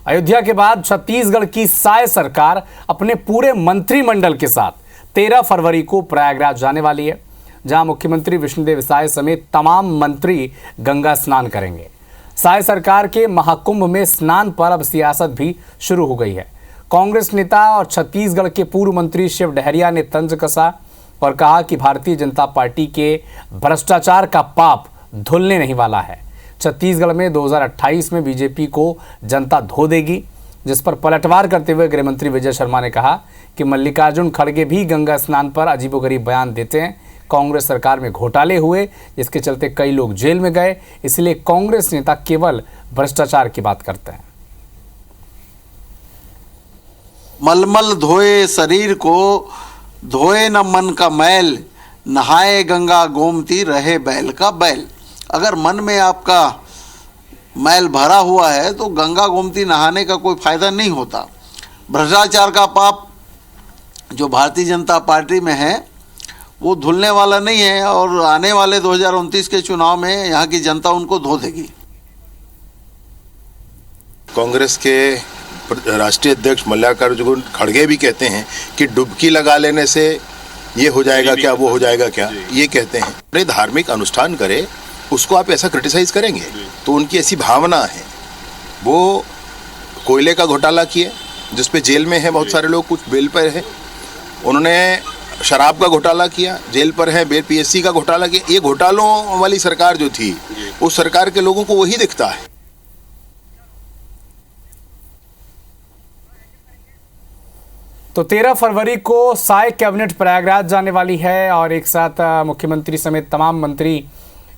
अयोध्या के बाद छत्तीसगढ़ की साय सरकार अपने पूरे मंत्रिमंडल के साथ 13 फरवरी को प्रयागराज जाने वाली है, जहां मुख्यमंत्री विष्णुदेव साय समेत तमाम मंत्री गंगा स्नान करेंगे। साय सरकार के महाकुंभ में स्नान पर अब सियासत भी शुरू हो गई है। कांग्रेस नेता और छत्तीसगढ़ के पूर्व मंत्री शिव डहरिया ने तंज कसा और कहा कि भारतीय जनता पार्टी के भ्रष्टाचार का पाप धुलने नहीं वाला है। छत्तीसगढ़ में 2028 में बीजेपी को जनता धो देगी, जिस पर पलटवार करते हुए गृहमंत्री विजय शर्मा ने कहा कि मल्लिकार्जुन खड़गे भी गंगा स्नान पर अजीबोगरीब बयान देते हैं। कांग्रेस सरकार में घोटाले हुए, जिसके चलते कई लोग जेल में गए, इसलिए कांग्रेस नेता केवल भ्रष्टाचार की बात करते हैं। मलमल धोए शरीर को, धोए न मन का मैल, नहाए गंगा गोमती, रहे बैल का बैल। अगर मन में आपका मैल भरा हुआ है तो गंगा गोमती नहाने का कोई फायदा नहीं होता। भ्रष्टाचार का पाप जो भारतीय जनता पार्टी में है वो धुलने वाला नहीं है और आने वाले 2029 के चुनाव में यहाँ की जनता उनको धो देगी। कांग्रेस के राष्ट्रीय अध्यक्ष मल्लिकार्जुन खड़गे भी कहते हैं कि डुबकी लगा लेने से ये हो जाएगा क्या, वो हो जाएगा क्या, ये कहते हैं। अरे धार्मिक अनुष्ठान करे, उसको आप ऐसा क्रिटिसाइज करेंगे? तो उनकी ऐसी भावना है। वो कोयले का घोटाला किए जिसपे जेल में है बहुत सारे लोग, कुछ बेल पर है। उन्होंने शराब का घोटाला किया, जेल पर है। पीएससी का घोटाला किया। ये घोटालों वाली सरकार जो थी, उस सरकार के लोगों को वही दिखता है। तो 13 फरवरी को साय कैबिनेट प्रयागराज जाने वाली है और एक साथ मुख्यमंत्री समेत तमाम मंत्री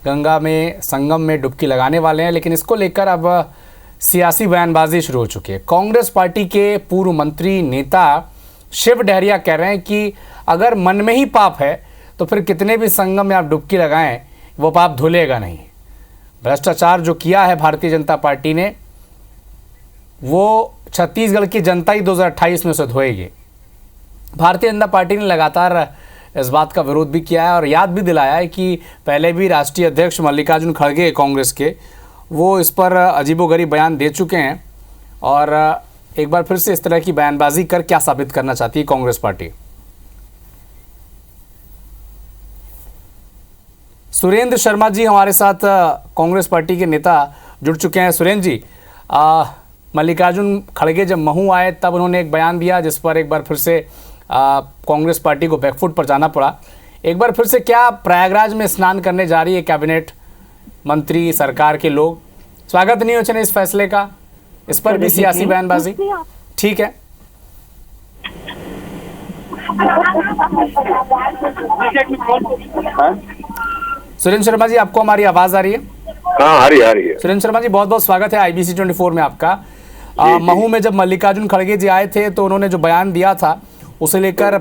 गंगा में संगम में डुबकी लगाने वाले हैं। लेकिन इसको लेकर अब सियासी बयानबाजी शुरू हो चुकी है। कांग्रेस पार्टी के पूर्व मंत्री नेता शिव डहरिया कह रहे हैं कि अगर मन में ही पाप है तो फिर कितने भी संगम में आप डुबकी लगाएं, वो पाप धुलेगा नहीं। भ्रष्टाचार जो किया है भारतीय जनता पार्टी ने, वो छत्तीसगढ़ की जनता ही 2028 में उसे धोएगी। भारतीय जनता पार्टी ने लगातार इस बात का विरोध भी किया है और याद भी दिलाया है कि पहले भी राष्ट्रीय अध्यक्ष मल्लिकार्जुन खड़गे कांग्रेस के, वो इस पर अजीबोगरीब बयान दे चुके हैं। और एक बार फिर से इस तरह की बयानबाजी कर क्या साबित करना चाहती है कांग्रेस पार्टी? सुरेंद्र शर्मा जी हमारे साथ कांग्रेस पार्टी के नेता जुड़ चुके हैं। सुरेंद्र जी, मल्लिकार्जुन खड़गे जब महू आए तब उन्होंने एक बयान दिया जिस पर एक बार फिर से कांग्रेस पार्टी को बैकफुट पर जाना पड़ा। एक बार फिर से क्या प्रयागराज में स्नान करने जा रही है कैबिनेट मंत्री, सरकार के लोग? स्वागत नहीं हो चाहिए इस फैसले का, इस पर भी सियासी बयानबाजी? ठीक है, सुरेंद्र शर्मा जी, आपको हमारी आवाज आ रही है? हाँ, आ रही है। सुरेंद्र शर्मा जी, बहुत बहुत स्वागत है IBC 24 में आपका। महू में जब मल्लिकार्जुन खड़गे जी आए थे तो उन्होंने जो बयान दिया था उसे लेकर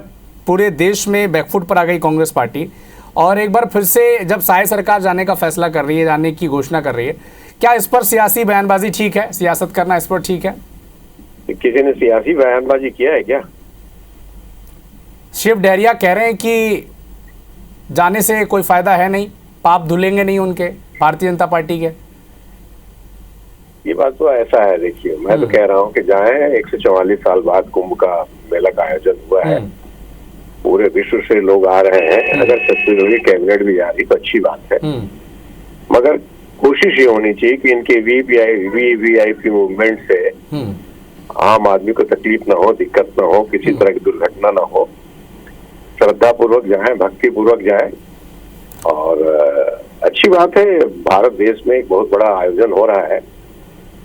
पूरे देश में बैकफुट पर आ गई कांग्रेस पार्टी, और एक बार फिर से जब साय सरकार जाने का फैसला कर रही है, जाने की घोषणा कर रही है, क्या इस पर सियासी बयानबाजी ठीक है? सियासत करना इस पर ठीक है? किसी ने सियासी बयानबाजी किया है क्या? शिव डहरिया कह रहे हैं कि जाने से कोई फायदा है नहीं, पाप धुलेंगे नहीं उनके, भारतीय जनता पार्टी के। ये बात तो ऐसा है, देखिए मैं तो कह रहा हूँ कि जाएं। 144 साल बाद कुंभ का मेला का आयोजन हुआ है, पूरे विश्व से लोग आ रहे हैं। अगर छत्तीसगढ़ की कैबिनेट भी आ रही तो अच्छी बात है, मगर कोशिश ये होनी चाहिए कि इनके वीवीआईपी मूवमेंट से आम आदमी को तकलीफ ना हो, दिक्कत ना हो, किसी तरह की दुर्घटना ना हो। श्रद्धा पूर्वक जाए, भक्ति पूर्वक जाए, और अच्छी बात है। भारत देश में एक बहुत बड़ा आयोजन हो रहा है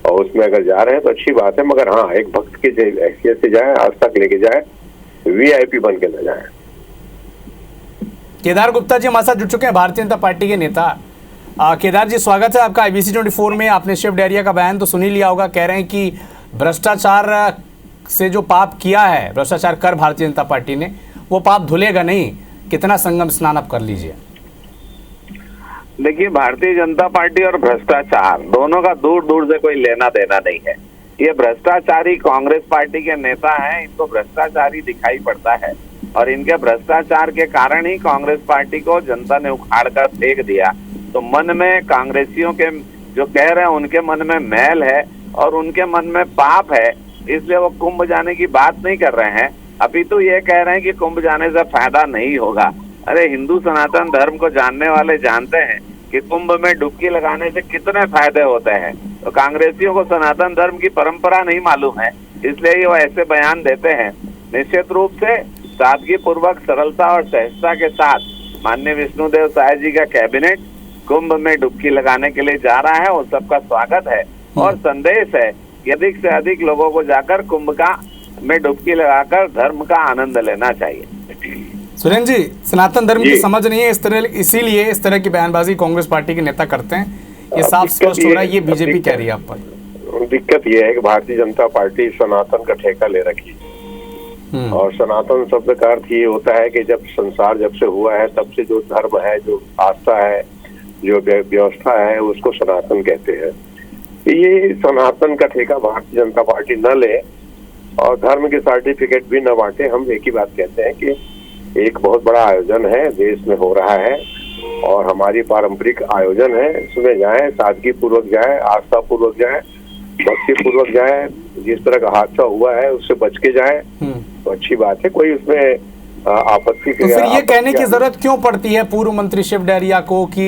और उसमें अगर जा रहे हैं तो अच्छी बात है, मगर हाँ, एक भक्त की हैसियत से जाए, आस्था के लेके जाए, वीआईपी बन के न जाए। केदार गुप्ता जी हमारे साथ जुड़ चुके हैं, भारतीय जनता पार्टी के नेता। केदार जी, स्वागत है आपका IBC 24 में। आपने शिव डहरिया का बयान तो सुन ही लिया होगा, कह रहे हैं कि भ्रष्टाचार से जो पाप किया है, भ्रष्टाचार कर भारतीय जनता पार्टी ने, वो पाप धुलेगा नहीं। कितना संगम स्नान आप कर लीजिए। देखिए, भारतीय जनता पार्टी और भ्रष्टाचार दोनों का दूर दूर से कोई लेना देना नहीं है। ये भ्रष्टाचारी कांग्रेस पार्टी के नेता हैं, इनको भ्रष्टाचारी दिखाई पड़ता है और इनके भ्रष्टाचार के कारण ही कांग्रेस पार्टी को जनता ने उखाड़ कर फेंक दिया। तो मन में कांग्रेसियों के जो कह रहे हैं उनके मन में मैल है, और उनके मन में पाप है, इसलिए वो कुंभ जाने की बात नहीं कर रहे हैं। अभी तो ये कह रहे हैं कि कुंभ जाने से फायदा नहीं होगा। अरे हिंदू सनातन धर्म को जानने वाले जानते हैं कि कुंभ में डुबकी लगाने से कितने फायदे होते हैं। तो कांग्रेसियों को सनातन धर्म की परंपरा नहीं मालूम है, इसलिए ये वो ऐसे बयान देते हैं। निश्चित रूप से सादगी पूर्वक, सरलता और सहजता के साथ माननीय विष्णुदेव साय जी का कैबिनेट कुंभ में डुबकी लगाने के लिए जा रहा है और सबका स्वागत है। और संदेश है कि अधिक से अधिक लोगों को जाकर कुंभ का में डुबकी लगाकर धर्म का आनंद लेना चाहिए। सुरेंद्र जी, सनातन धर्म की समझ नहीं है इस तरह, इसीलिए इस तरह की बयानबाजी कांग्रेस पार्टी के नेता करते हैं। ये साफ स्पष्ट हो रहा है, ये बीजेपी कह रही है आप पर। दिक्कत ये है कि भारतीय जनता पार्टी सनातन का ठेका ले रखी है। और सनातन शब्द का अर्थ ये होता है कि जब संसार जब से हुआ है तब से जो धर्म है, जो आस्था है, जो व्यवस्था है, उसको सनातन कहते हैं। ये सनातन का ठेका भारतीय जनता पार्टी न ले और धर्म के सर्टिफिकेट भी न बांटे। हम एक ही बात कहते हैं कि एक बहुत बड़ा आयोजन है, देश में हो रहा है और हमारी पारंपरिक आयोजन है, इसमें जाएं, सादगी पूर्वक जाएं, आस्था पूर्वक जाएं, भक्ति पूर्वक जाएं। जिस तरह का हादसा हुआ है उससे बच के जाएं तो अच्छी बात है, कोई उसमें आपत्ति। तो फिर ये कहने की जरूरत क्यों पड़ती है पूर्व मंत्री शिव डहरिया को कि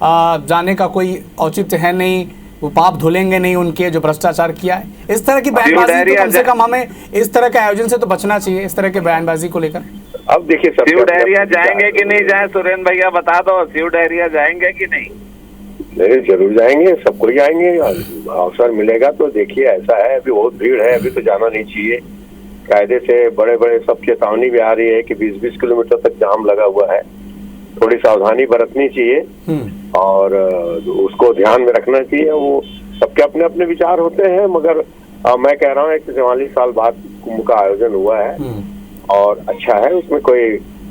जाने का कोई औचित्य है नहीं, वो पाप धुलेंगे नहीं उनके जो भ्रष्टाचार किया है? इस तरह की बयानबाजी तो कम से कम हमें इस तरह के आयोजन से तो बचना चाहिए, इस तरह के बयानबाजी को लेकर। अब देखिए, शिव डहरिया जाएंगे कि नहीं जाए, सुरेंद्र भैया बता दो, शिव डहरिया जाएंगे कि नहीं? नहीं, जरूर जाएंगे, सबको जाएंगे, अवसर मिलेगा तो। देखिए ऐसा है, अभी बहुत भीड़ है, अभी तो जाना नहीं चाहिए। कायदे से बड़े बड़े सब चेतावनी भी आ रही है कि 20-20 किलोमीटर तक जाम लगा हुआ है, थोड़ी सावधानी बरतनी चाहिए और उसको ध्यान में रखना चाहिए। वो सबके अपने अपने विचार होते हैं, मगर मैं कह रहा हूँ 144 साल बाद कुंभ का आयोजन हुआ है और अच्छा है, उसमें कोई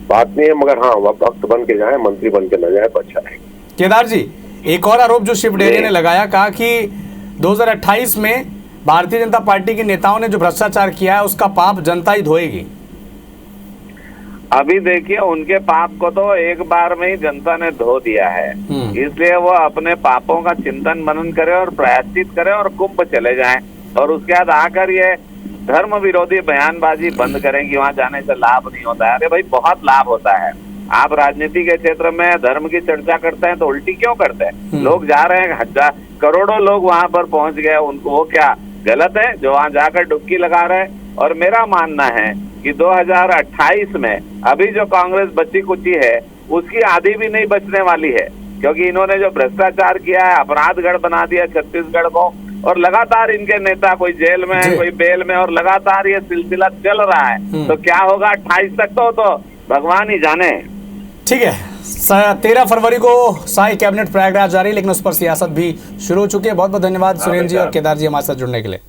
बात नहीं है। मगर हाँ, वह भक्त बन के जाए, मंत्री बन के न जाए तो अच्छा रहेगा। केदार जी, एक और आरोप जो शिव डहरिया ने लगाया, कहा कि 2028 में भारतीय जनता पार्टी के नेताओं ने जो भ्रष्टाचार किया है उसका पाप जनता ही धोएगी। अभी देखिए, उनके पाप को तो एक बार में ही जनता ने धो दिया है, इसलिए वो अपने पापों का चिंतन मनन करे और प्रायश्चित करे और कुंभ चले जाएं और उसके बाद आकर ये धर्म विरोधी बयानबाजी बंद करें कि वहां जाने से लाभ नहीं होता है। अरे भाई, बहुत लाभ होता है। आप राजनीति के क्षेत्र में धर्म की चर्चा करते हैं तो उल्टी क्यों करते हैं? लोग जा रहे हैं, करोड़ों लोग वहां पर पहुंच गए, उनको वो क्या गलत है जो वहां जाकर डुबकी लगा रहे हैं? और मेरा मानना है कि 2028 में अभी जो कांग्रेस बची कुची है उसकी आधी भी नहीं बचने वाली है, क्योंकि इन्होंने जो भ्रष्टाचार किया है, अपराधगढ़ बना दिया छत्तीसगढ़ को, और लगातार इनके नेता कोई जेल में है, कोई बेल में, और लगातार ये सिलसिला चल रहा है। तो क्या होगा 28 तक तो भगवान ही जाने। ठीक है, 13 फरवरी को साई कैबिनेट प्रयागराज जा रही है, लेकिन उस पर सियासत भी शुरू हो चुकी है। बहुत बहुत धन्यवाद सुरेंद्र जी और केदार जी हमारे साथ जुड़ने के लिए।